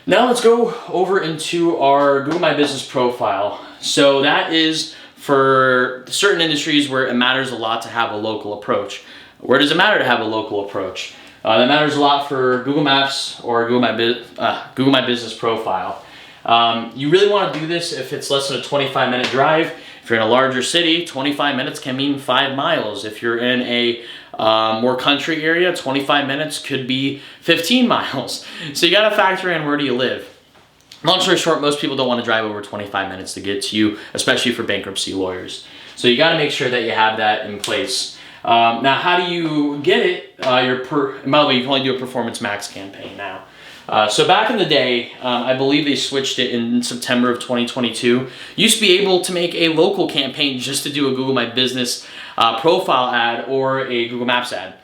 Now let's go over into our Google My Business profile. So that is for certain industries where it matters a lot to have a local approach. Where does it matter to have a local approach? That matters a lot for Google Maps or Google My Business profile. You really want to do this if it's less than a 25-minute drive. If you're in a larger city, 25 minutes can mean 5 miles. If you're in a more country area, 25 minutes could be 15 miles. So you got to factor in, where do you live? Long story short, most people don't want to drive over 25 minutes to get to you, especially for bankruptcy lawyers. So you got to make sure that you have that in place. Now, how do you get it? By the way, you can only do a Performance Max campaign now. So back in the day, I believe they switched it in September of 2022. You used to be able to make a local campaign just to do a Google My Business profile ad or a Google Maps ad.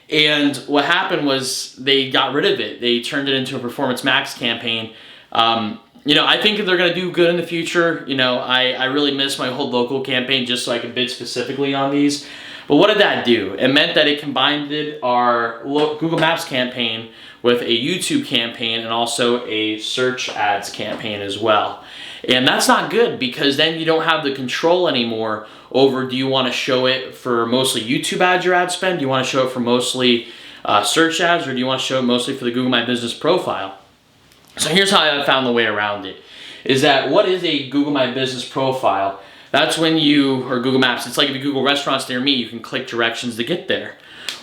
And what happened was they got rid of it. They turned it into a Performance Max campaign. I think they're going to do good in the future. I really miss my whole local campaign just so I can bid specifically on these. But what did that do? It meant that it combined our Google Maps campaign with a YouTube campaign and also a search ads campaign as well. And that's not good, because then you don't have the control anymore over, do you want to show it for mostly YouTube ads, your ad spend? Do you want to show it for mostly search ads, or do you want to show it mostly for the Google My Business profile? So here's how I found the way around it. Is that, what is a Google My Business profile? That's when or Google Maps, it's like if you Google restaurants near me, you can click directions to get there.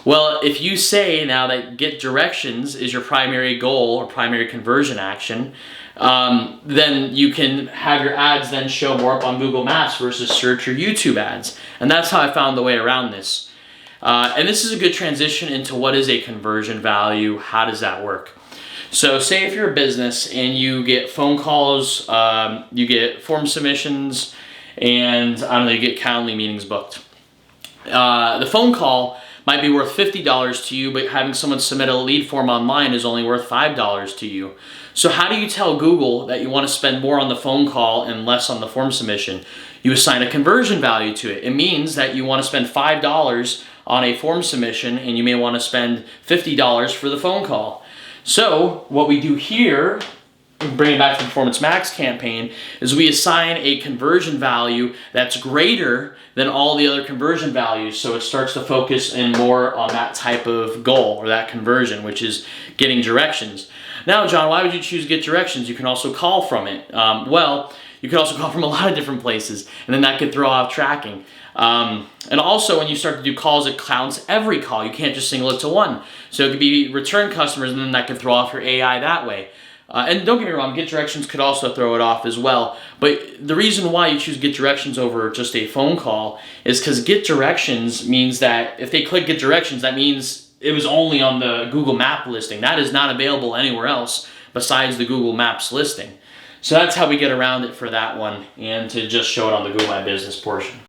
Well, if you say now that get directions is your primary goal or primary conversion action, then you can have your ads then show more up on Google Maps versus search or YouTube ads. And that's how I found the way around this. And this is a good transition into what is a conversion value. How does that work? So say if you're a business and you get phone calls, you get form submissions, and I don't know, you get Calendly meetings booked. The phone call might be worth $50 to you, but having someone submit a lead form online is only worth $5 to you. So how do you tell Google that you want to spend more on the phone call and less on the form submission? You assign a conversion value to it. It means that you want to spend $5 on a form submission, and you may want to spend $50 for the phone call. So what we do here, bring it back to the Performance Max campaign, is we assign a conversion value that's greater than all the other conversion values, so it starts to focus in more on that type of goal or that conversion, which is getting directions. Now, John, why would you choose get directions? You can also call from it. Well, you can also call from a lot of different places, and then that could throw off tracking. And also, when you start to do calls, it counts every call. You can't just single it to one. So it could be return customers, and then that could throw off your AI that way. And don't get me wrong, get directions could also throw it off as well. But the reason why you choose get directions over just a phone call is because get directions means that if they click get directions, that means it was only on the Google Map listing. That is not available anywhere else besides the Google Maps listing. So that's how we get around it for that one, and to just show it on the Google My Business portion.